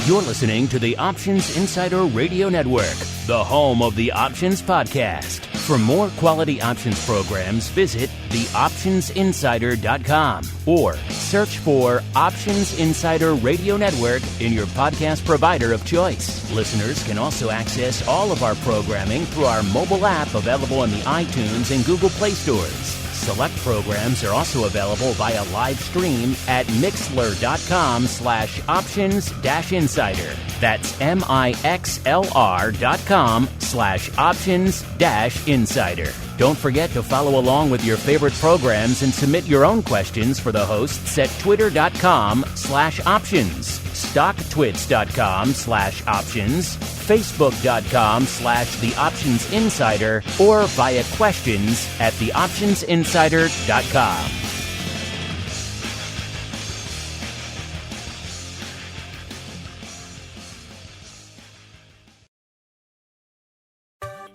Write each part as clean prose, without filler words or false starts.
You're listening to the Options Insider Radio Network, the home of the Options Podcast. For more quality options programs, visit theoptionsinsider.com or search for Options Insider Radio Network in your podcast provider of choice. Listeners can also access all of our programming through our mobile app available in the iTunes and Google Play stores. Select programs are also available via live stream at mixlr.com/options-insider. That's mixlr.com/options-insider. Don't forget to follow along with your favorite programs and submit your own questions for the hosts at twitter.com/options, stocktwits.com/options, facebook.com/theoptionsinsider, or via questions at theoptionsinsider.com.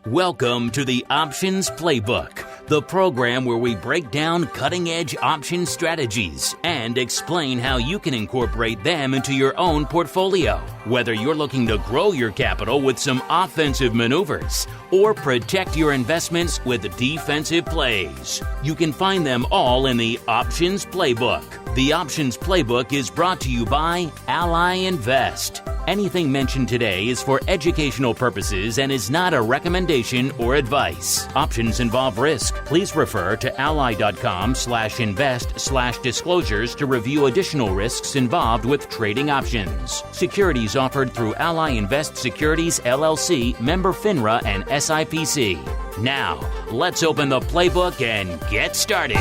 Welcome to the Options Playbook, the program where we break down cutting-edge option strategies and explain how you can incorporate them into your own portfolio. Whether you're looking to grow your capital with some offensive maneuvers or protect your investments with defensive plays, you can find them all in the Options Playbook. The Options Playbook is brought to you by Ally Invest. Anything mentioned today is for educational purposes and is not a recommendation or advice. Options involve risk. Please refer to ally.com/invest/disclosures to review additional risks involved with trading options. Securities offered through Ally Invest Securities LLC, member FINRA and SIPC. Now, let's open the playbook and get started.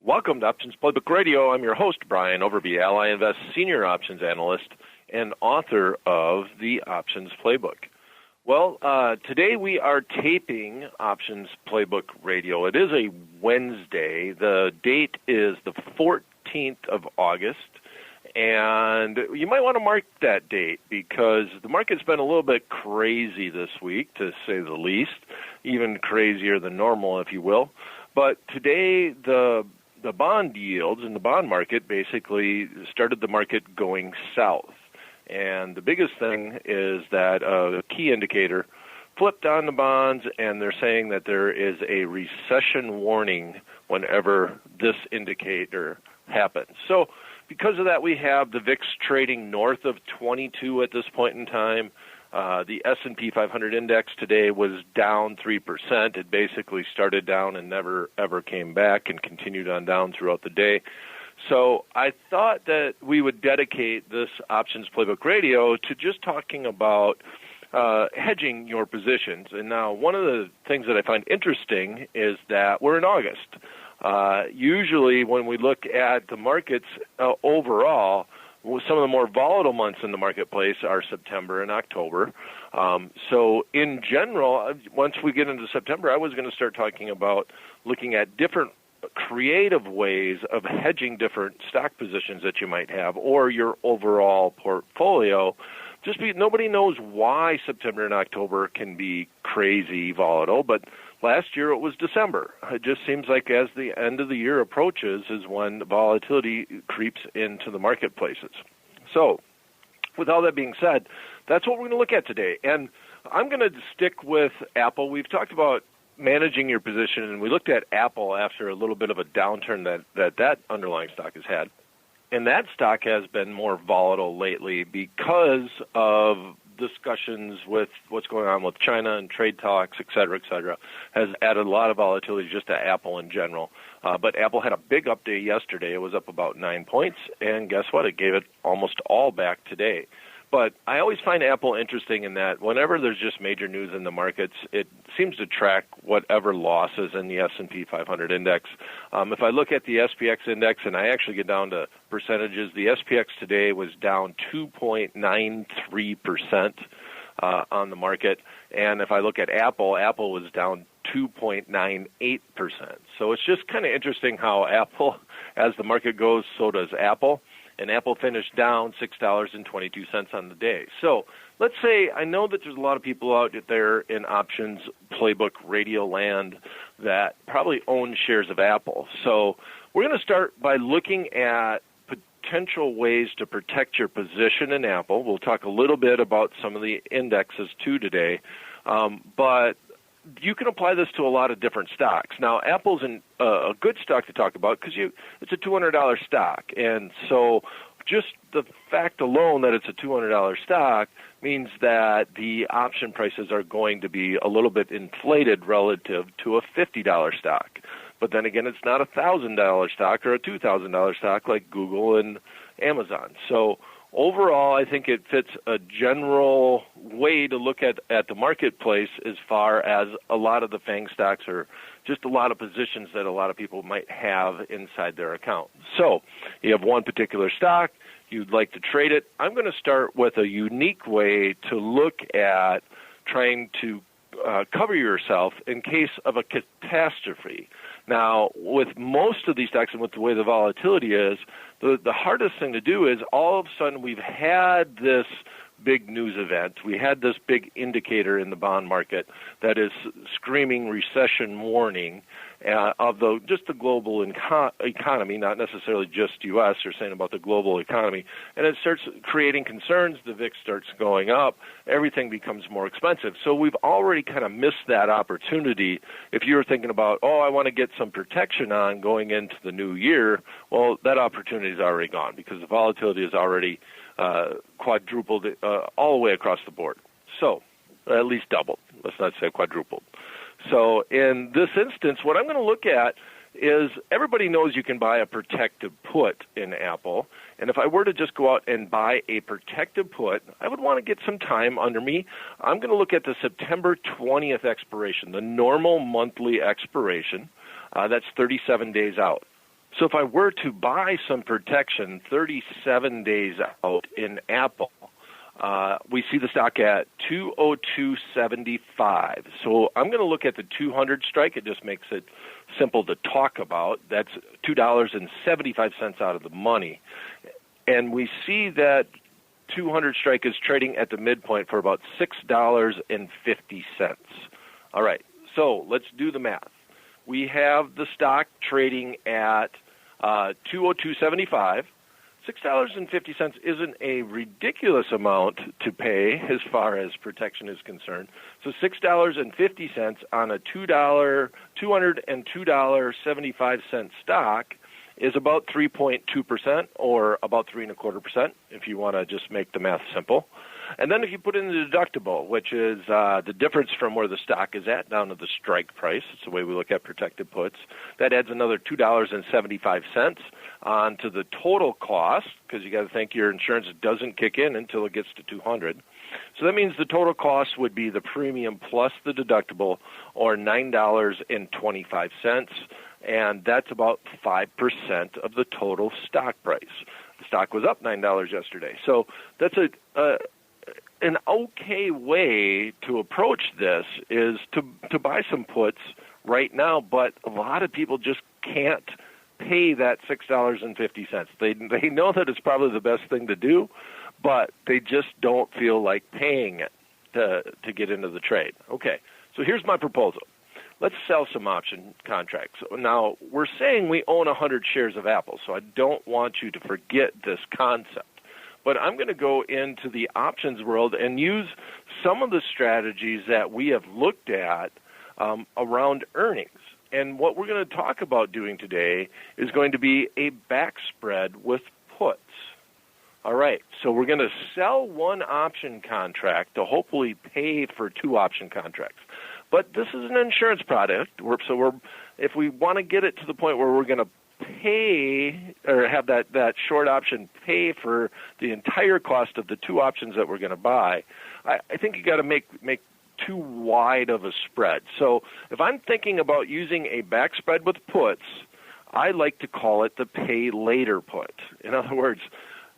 Welcome to Options Playbook Radio. I'm your host, Brian Overby, Ally Invest Senior Options Analyst and author of the Options Playbook. Well, today we are taping Options Playbook Radio. It is a Wednesday. The date is the 14th of August, and you might want to mark that date because the market's been a little bit crazy this week, to say the least, even crazier than normal, if you will. But today, the bond yields in the bond market basically started the market going south. And the biggest thing is that a key indicator flipped on the bonds, and they're saying that there is a recession warning whenever this indicator happens. So because of that, we have the VIX trading north of 22 at this point in time. The S&P 500 index today was down 3%. It basically started down and never, ever came back and continued on down throughout the day. So I thought that we would dedicate this Options Playbook Radio to just talking about hedging your positions. And now one of the things that I find interesting is that we're in August. Usually when we look at the markets overall, some of the more volatile months in the marketplace are September and October. So in general, once we get into September, I was going to start talking about looking at different creative ways of hedging different stock positions that you might have or your overall portfolio. Nobody knows why September and October can be crazy volatile, but last year it was December. It just seems like as the end of the year approaches is when the volatility creeps into the marketplaces. So with all that being said, that's what we're going to look at today. And I'm going to stick with Apple. We've talked about managing your position, and we looked at Apple after a little bit of a downturn that underlying stock has had. And that stock has been more volatile lately because of discussions with what's going on with China and trade talks, et cetera, has added a lot of volatility just to Apple in general. But Apple had a big update yesterday. It was up about 9 points, and guess what? It gave it almost all back today. But I always find Apple interesting in that whenever there's just major news in the markets, it seems to track whatever losses in the S&P 500 index. If I look at the SPX index, and I actually get down to percentages, the SPX today was down 2.93% on the market. And if I look at Apple was down 2.98%. So it's just kind of interesting how Apple, as the market goes, so does Apple. And Apple finished down $6.22 on the day. So let's say, I know that there's a lot of people out there in Options Playbook Radio land that probably own shares of Apple. So we're going to start by looking at potential ways to protect your position in Apple. We'll talk a little bit about some of the indexes too today, but you can apply this to a lot of different stocks. Now, Apple's a good stock to talk about because it's a $200 stock, and so just the fact alone that it's a $200 stock means that the option prices are going to be a little bit inflated relative to a $50 stock. But then again, it's not a $1,000 stock or a $2,000 stock like Google and Amazon. So overall, I think it fits a general way to look at the marketplace as far as a lot of the FANG stocks are just a lot of positions that a lot of people might have inside their account. So you have one particular stock, you'd like to trade it. I'm going to start with a unique way to look at trying to cover yourself in case of a catastrophe. Now, with most of these stocks and with the way the volatility is, the hardest thing to do is all of a sudden we've had this big news event. We had this big indicator in the bond market that is screaming recession warning of just the global economy, not necessarily just U.S. or saying about the global economy. And it starts creating concerns. The VIX starts going up. Everything becomes more expensive. So we've already kind of missed that opportunity. If you were thinking about, I want to get some protection on going into the new year, well, that opportunity is already gone because the volatility is already quadrupled all the way across the board. So at least doubled. Let's not say quadrupled. So in this instance, what I'm going to look at is everybody knows you can buy a protective put in Apple. And if I were to just go out and buy a protective put, I would want to get some time under me. I'm going to look at the September 20th expiration, the normal monthly expiration. That's 37 days out. So if I were to buy some protection 37 days out in Apple, we see the stock at 202.75. So I'm going to look at the 200 strike. It just makes it simple to talk about. That's $2.75 out of the money. And we see that 200 strike is trading at the midpoint for about $6.50. All right, so let's do the math. We have the stock trading at 202.75. $6.50 isn't a ridiculous amount to pay as far as protection is concerned. So $6.50 on a $202.75 stock is about 3.2% or about 3.25% if you want to just make the math simple. And then if you put in the deductible, which is the difference from where the stock is at down to the strike price, it's the way we look at protected puts, that adds another $2.75 onto the total cost, because you got to think your insurance doesn't kick in until it gets to 200. So that means the total cost would be the premium plus the deductible, or $9.25, and that's about 5% of the total stock price. The stock was up $9 yesterday. So that's an okay way to approach this is to buy some puts right now, but a lot of people just can't pay that $6.50. They know that it's probably the best thing to do, but they just don't feel like paying it to get into the trade. Okay, so here's my proposal. Let's sell some option contracts. Now, we're saying we own 100 shares of Apple, so I don't want you to forget this concept. But I'm going to go into the options world and use some of the strategies that we have looked at around earnings. And what we're going to talk about doing today is going to be a back spread with puts. All right, so we're going to sell one option contract to hopefully pay for two option contracts. But this is an insurance product, so if we want to get it to the point where we're going to pay or have that short option pay for the entire cost of the two options that we're going to buy, I think you got to make too wide of a spread. So if I'm thinking about using a back spread with puts, I like to call it the pay later put. In other words,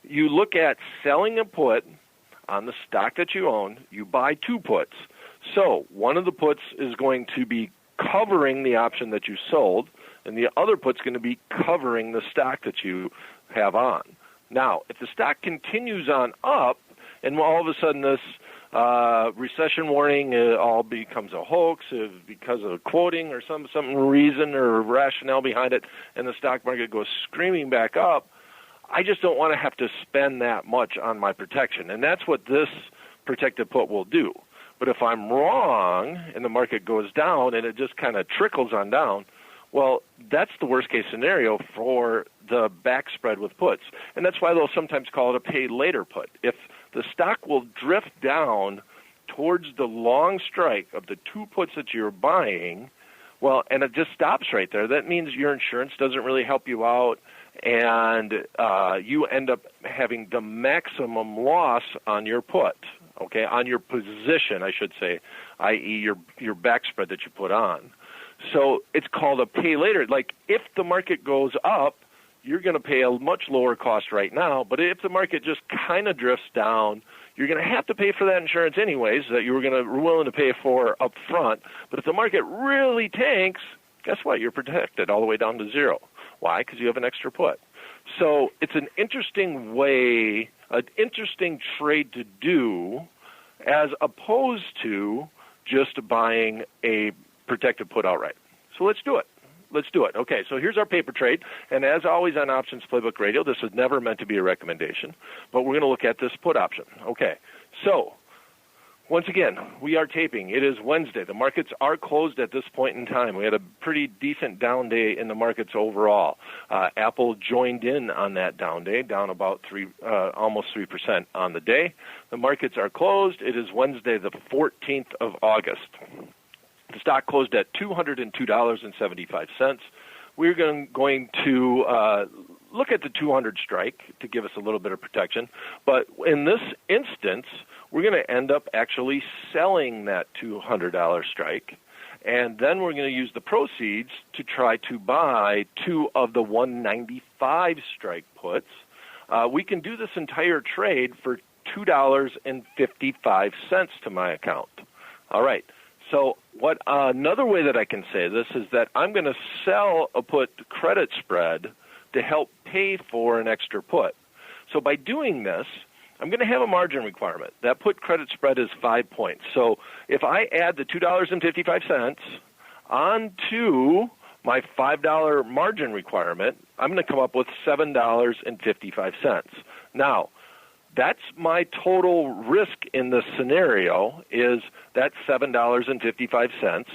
you look at selling a put on the stock that you own, you buy two puts. So one of the puts is going to be covering the option that you sold, and the other put's going to be covering the stock that you have on. Now, if the stock continues on up, and all of a sudden this recession warning all becomes a hoax because of quoting or some reason or rationale behind it, and the stock market goes screaming back up, I just don't want to have to spend that much on my protection. And that's what this protected put will do. But if I'm wrong and the market goes down and it just kind of trickles on down, well, that's the worst case scenario for the back spread with puts. And that's why they'll sometimes call it a pay later put. If the stock will drift down towards the long strike of the two puts that you're buying, well, and it just stops right there, that means your insurance doesn't really help you out, and you end up having the maximum loss on your put, okay, on your position, I should say, i.e. your back spread that you put on. So it's called a pay later. Like if the market goes up, you're going to pay a much lower cost right now, but if the market just kind of drifts down, you're going to have to pay for that insurance anyways that you were willing to pay for up front. But if the market really tanks, guess what? You're protected all the way down to zero. Why? Because you have an extra put. So it's an interesting way, an interesting trade to do as opposed to just buying a protected put outright. So let's do it. Let's do it. Okay, so here's our paper trade. And as always on Options Playbook Radio, this was never meant to be a recommendation, but we're going to look at this put option. Okay, so once again, we are taping. It is Wednesday. The markets are closed at this point in time. We had a pretty decent down day in the markets overall. Apple joined in on that down day, down about almost 3% on the day. The markets are closed. It is Wednesday, the 14th of August. The stock closed at $202.75. We're going to look at the 200 strike to give us a little bit of protection. But in this instance, we're going to end up actually selling that $200 strike. And then we're going to use the proceeds to try to buy two of the 195 strike puts. We can do this entire trade for $2.55 to my account. All right. So another way that I can say this is that I'm going to sell a put credit spread to help pay for an extra put. So by doing this, I'm going to have a margin requirement. That put credit spread is 5 points. So if I add the $2.55 onto my $5 margin requirement, I'm going to come up with $7.55. Now, that's my total risk in this scenario is that $7.55,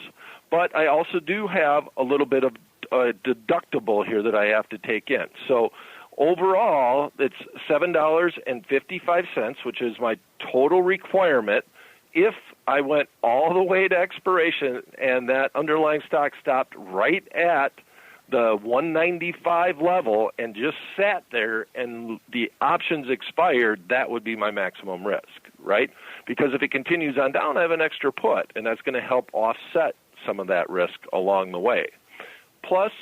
but I also do have a little bit of a deductible here that I have to take in. So overall, it's $7.55, which is my total requirement. If I went all the way to expiration and that underlying stock stopped right at the 195 level and just sat there and the options expired, that would be my maximum risk, right? Because if it continues on down, I have an extra put, and that's going to help offset some of that risk along the way. Plus,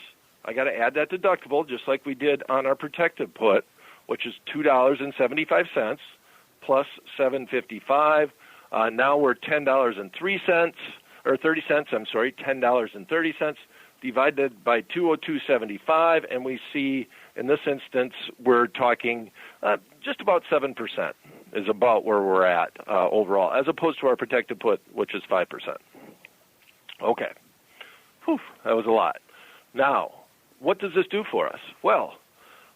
I got to add that deductible, just like we did on our protected put, which is $2.75 plus $7.55. Now we're $10.03 or 30 cents. I'm sorry, $10.30 divided by 202.75, and we see in this instance we're talking just about 7% is about where we're at overall, as opposed to our protected put, which is 5%. Okay, whew, that was a lot. Now, what does this do for us? Well,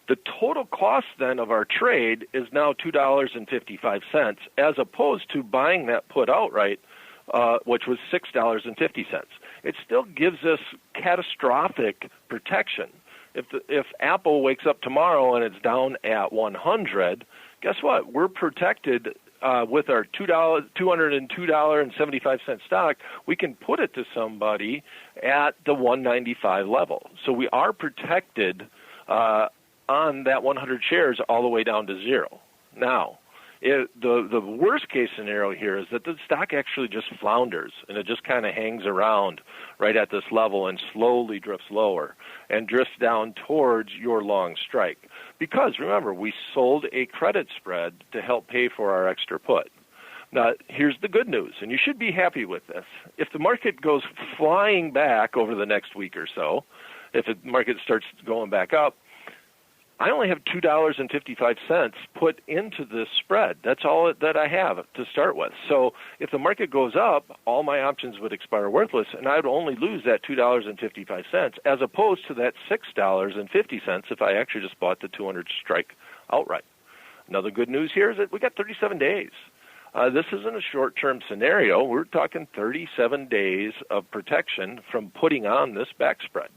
the total cost then of our trade is now $2.55, as opposed to buying that put outright, which was $6.50. It still gives us catastrophic protection. If Apple wakes up tomorrow and it's down at 100, guess what? We're protected with our $202.75 stock. We can put it to somebody at the 195 level. So we are protected on that 100 shares all the way down to zero. Now, the worst case scenario here is that the stock actually just flounders and it just kind of hangs around right at this level and slowly drifts lower and drifts down towards your long strike. Because remember, we sold a credit spread to help pay for our extra put. Now, here's the good news, and you should be happy with this. If the market goes flying back over the next week or so, if the market starts going back up, I only have $2.55 put into this spread. That's all that I have to start with. So if the market goes up, all my options would expire worthless, and I would only lose that $2.55 as opposed to that $6.50 if I actually just bought the 200 strike outright. Another good news here is that we got 37 days. This isn't a short-term scenario. We're talking 37 days of protection from putting on this back spread.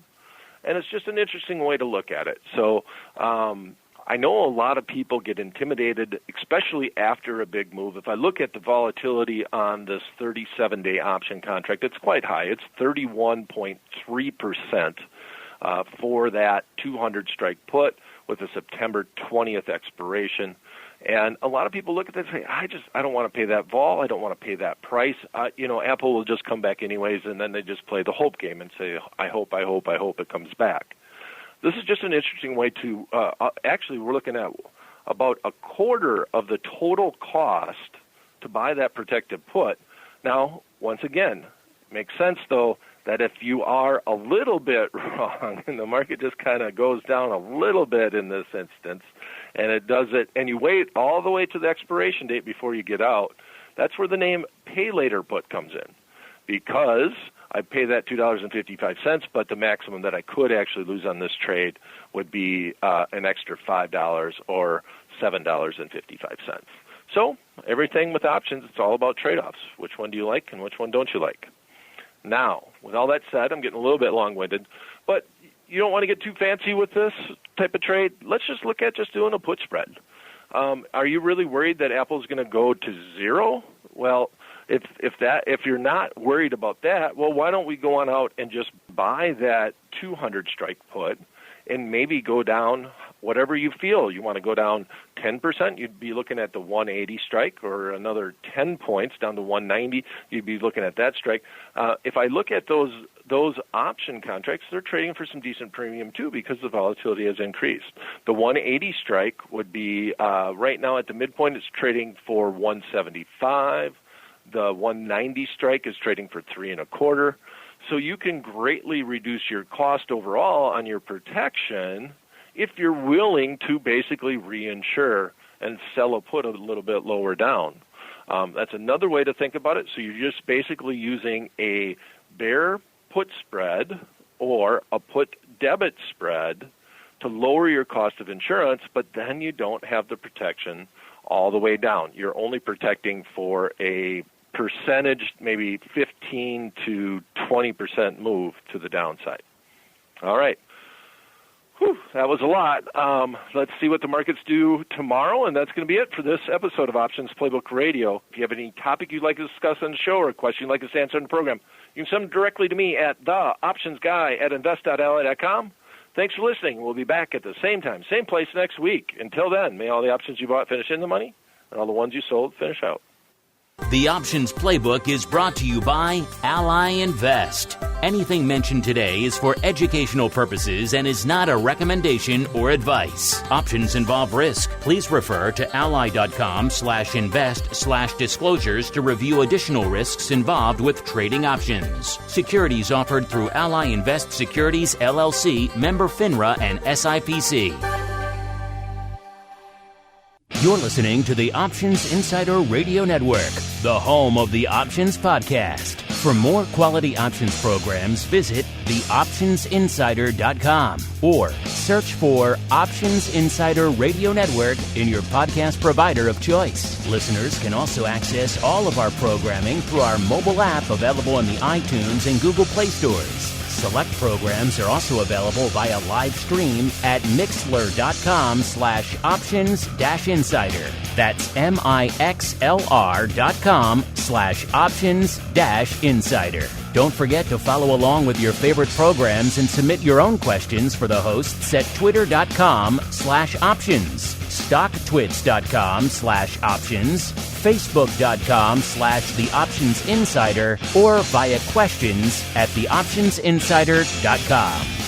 And it's just an interesting way to look at it. So I know a lot of people get intimidated, especially after a big move. If I look at the volatility on this 37-day option contract, it's quite high. It's 31.3% for that 200 strike put with a September 20th expiration. And a lot of people look at that and say, I don't want to pay that vol. I don't want to pay that price. Apple will just come back anyways, and then they just play the hope game and say, I hope it comes back. This is just an interesting way to, actually we're looking at about a quarter of the total cost to buy that protected put. Now, once again, it makes sense, though, that if you are a little bit wrong and the market just kind of goes down a little bit in this instance, and it does it, and you wait all the way to the expiration date before you get out, that's where the name pay later put comes in, because I pay that $2.55, but the maximum that I could actually lose on this trade would be an extra $5 or $7.55. So everything with options, it's all about trade-offs. Which one do you like and which one don't you like? Now, with all that said, I'm getting a little bit long-winded, but you don't want to get too fancy with this type of trade. Let's just look at just doing a put spread. Are you really worried that Apple's going to go to zero? Well, if you're not worried about that, well, why don't we go on out and just buy that 200 strike put and maybe go down whatever you feel. You want to go down 10%, you'd be looking at the 180 strike, or another 10 points down to 190, you'd be looking at that strike. If I look at those option contracts, they're trading for some decent premium too because the volatility has increased. The 180 strike would be, right now at the midpoint, it's trading for 175. The 190 strike is trading for 3.25. So you can greatly reduce your cost overall on your protection if you're willing to basically reinsure and sell a put a little bit lower down. That's another way to think about it. So you're just basically using a bear put spread or a put debit spread to lower your cost of insurance, but then you don't have the protection all the way down. You're only protecting for a percentage, maybe 15 to 20% move to the downside. All right. Whew, that was a lot. Let's see what the markets do tomorrow, and that's going to be it for this episode of Options Playbook Radio. If you have any topic you'd like to discuss on the show or a question you'd like us to answer on the program, you can send them directly to me at theoptionsguy@invest.ally.com. Thanks for listening. We'll be back at the same time, same place next week. Until then, may all the options you bought finish in the money, and all the ones you sold finish out. The Options Playbook is brought to you by Ally Invest. Anything mentioned today is for educational purposes and is not a recommendation or advice. Options involve risk. Please refer to ally.com/invest/disclosures to review additional risks involved with trading options. Securities offered through Ally Invest Securities, LLC, member FINRA and SIPC. You're listening to the Options Insider Radio Network, the home of the Options Podcast. For more quality options programs, visit theoptionsinsider.com or search for Options Insider Radio Network in your podcast provider of choice. Listeners can also access all of our programming through our mobile app available in the iTunes and Google Play stores. Select programs are also available via live stream at mixlr.com/options-insider. That's mixlr.com/options-insider. Don't forget to follow along with your favorite programs and submit your own questions for the hosts at twitter.com/options, stocktwits.com/options, facebook.com/theoptionsinsider, or via questions at theoptionsinsider.com.